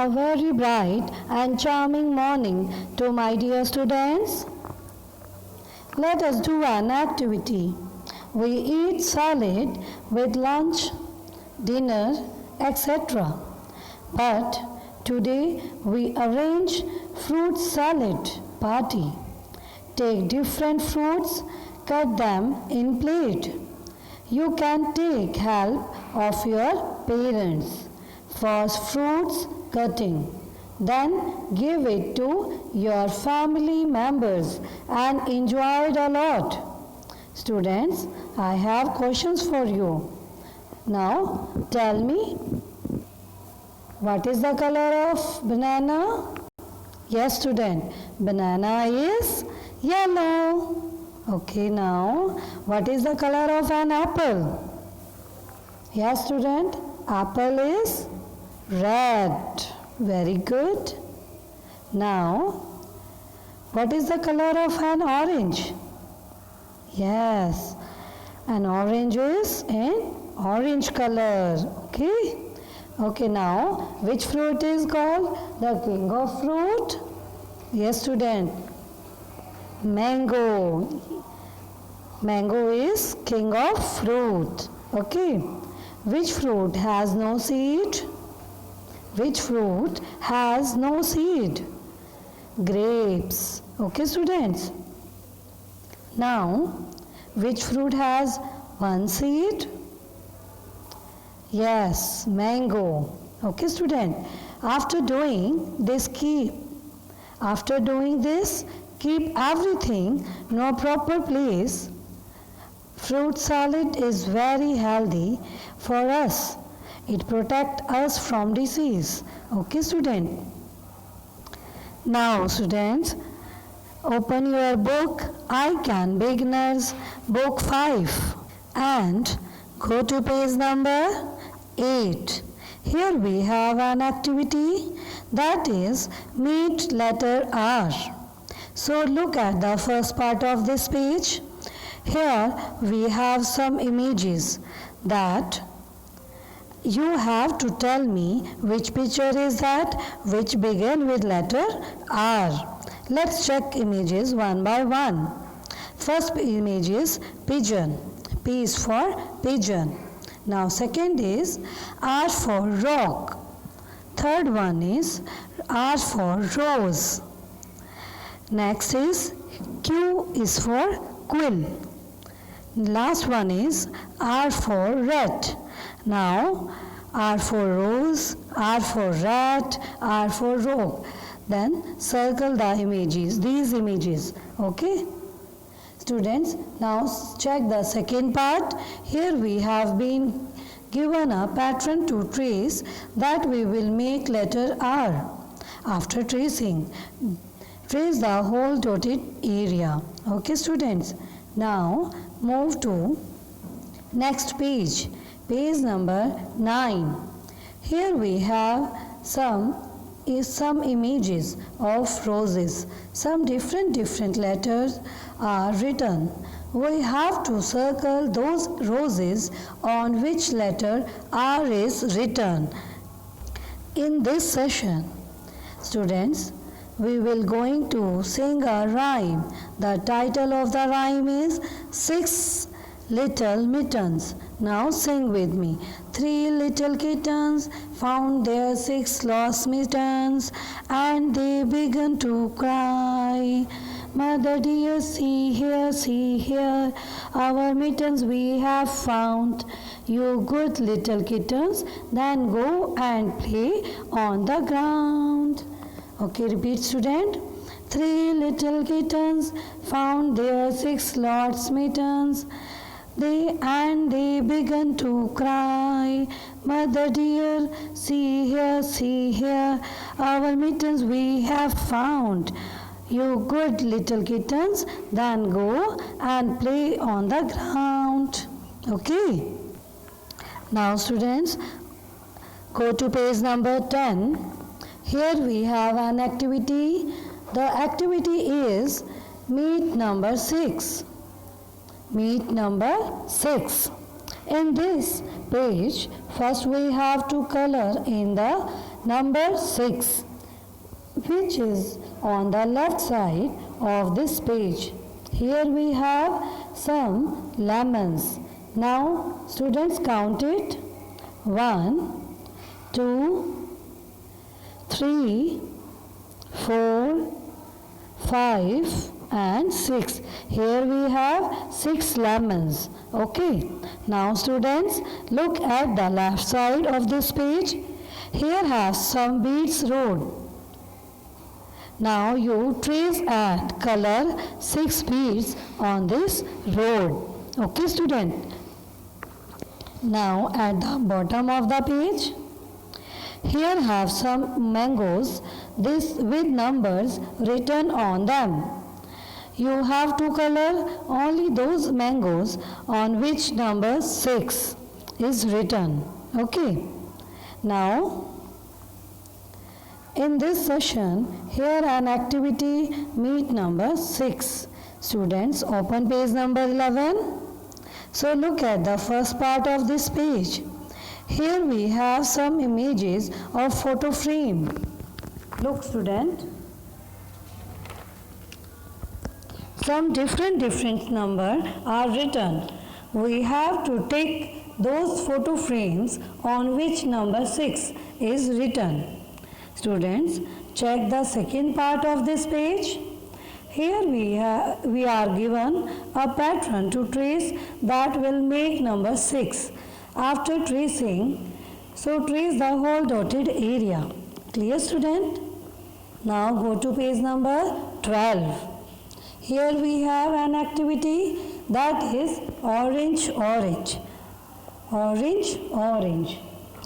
A very bright and charming morning to my dear students. Let us do an activity. We eat salad with lunch, dinner, etc. But today we arrange fruit salad party. Take different fruits, cut them in plate. You can take help of your parents for fruits cutting. Then give it to your family members and enjoy it a lot. Students, I have questions for you. Now tell me, what is the color of banana? Yes, student, banana is yellow. Okay, now what is the color of an apple? Yes, student, apple is red. Very good. Now, what is the color of an orange? Yes, an orange is in orange color. Okay. Okay, now which fruit is called the king of fruit? Yes, student, mango. Mango is king of fruit. Okay. Which fruit has no seed? Which fruit has no seed? Grapes. Okay, students. Now, which fruit has one seed? Yes, mango. Okay, student. After doing this, keep everything in a proper place. Fruit salad is very healthy for us. It protects us from disease. Okay, student. Now, students, open your book I Can Beginners, book 5, and go to page number 8. Here we have an activity, that is meet letter R. So look at the first part of this page. Here we have some images that you have to tell me which picture is that which begin with letter R. Let's check images one by one. First image is pigeon. P is for pigeon. Now second is R for rock. Third one is R for rose. Next is Q is for quill. Last one is R for rat. Now R for rose, R for rat, R for rock. Then circle the images, these images. Okay? Students, now check the second part. Here we have been given a pattern to trace that we will make letter R. After tracing, trace the whole dotted area. Okay, students? Now move to next page. Page number 9. Here we have some images of roses. Some different letters are written. We have to circle those roses on which letter R is written. In this session, students, we will going to sing a rhyme. The title of the rhyme is 6 Little Mittens. Now sing with me. 3 little kittens found their 6 lost mittens, and they began to cry. Mother dear, see here, our mittens we have found. You good little kittens, then go and play on the ground. Okay, repeat, student. 3 little kittens found their 6 lost mittens. They began to cry. Mother dear, see here, our mittens we have found. You good little kittens, then go and play on the ground. Okay. Now students, go to page number 10. Here we have an activity. The activity is meet number 6. Meet number 6. In this page, first we have to color in the number 6, which is on the left side of this page. Here we have some lemons. Now students count it. 1, 2, 3, 4, 5 and 6. Here we have 6 lemons. Okay. Now students, look at the left side of this page. Here has some beads road. Now you trace and color 6 beads on this road. Okay student. Now at the bottom of the page, here have some mangoes, this with numbers written on them. You have to color only those mangoes on which number 6 is written. Okay. Now in this session, here an activity meet number 6. Students, open page number 11. So look at the first part of this page. Here we have some images of photo frame. Look student. Some different number are written. We have to take those photo frames on which number 6 is written. Students, check the second part of this page. Here we are given a pattern to trace that will make number 6. After tracing, so trace the whole dotted area. Clear student? Now go to page number 12. Here we have an activity that is orange.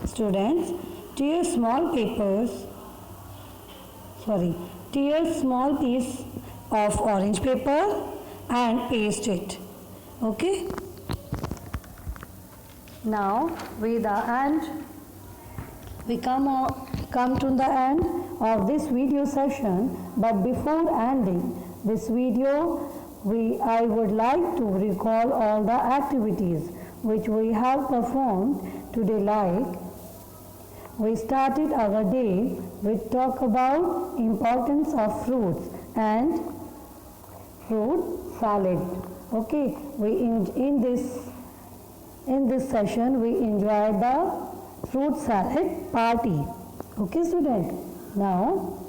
Students, tear small piece of orange paper and paste it. Okay. Now we come to the end of this video session, but before ending this video, I would like to recall all the activities which we have performed today. Like, we started our day with talk about importance of fruits and fruit salad. Okay, in this session we enjoyed the fruit salad party. Okay student. Now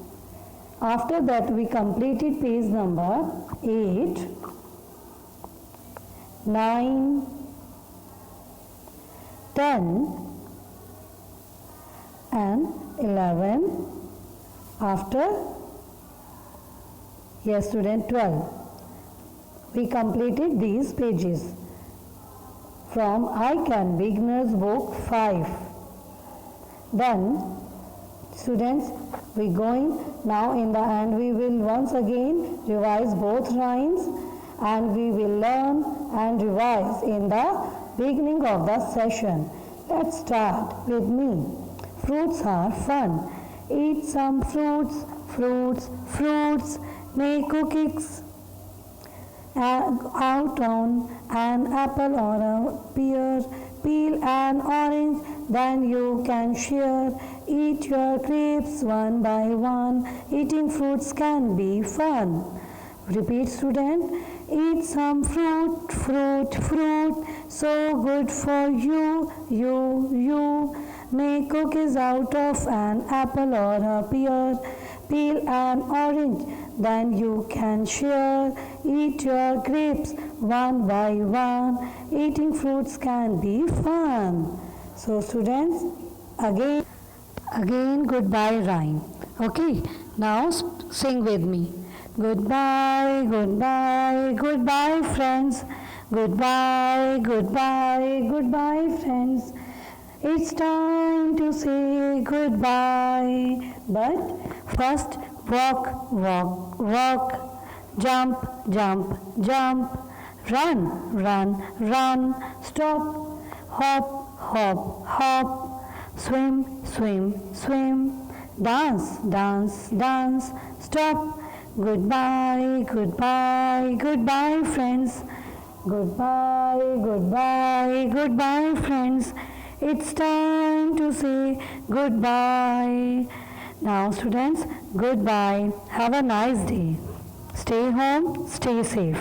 after that we completed page number 8, 9, 10 and 11. After, yes student, 12. We completed these pages from I Can Beginners book 5. Then students, we going now in the end we will once again revise both rhymes and we will learn and revise in the beginning of the session. Let's start with me. Fruits are fun. Eat some fruits. Make cookies. Out on an apple or a pear. Peel an orange, then you can share. Eat your grapes one by one. Eating fruits can be fun. Repeat student. Eat some fruit. So good for you. Make cookies out of an apple or a pear. Peel an orange, then you can share. Eat your grapes one by one. Eating fruits can be fun. So students, again goodbye rhyme. Okay, now sing with me. Goodbye friends. Goodbye friends. It's time to say goodbye. But first walk. Jump. Run. Stop. Hop. Swim. Dance. Stop. Goodbye friends. Goodbye friends. It's time to say goodbye. Now, students, goodbye. Have a nice day. Stay home, stay safe.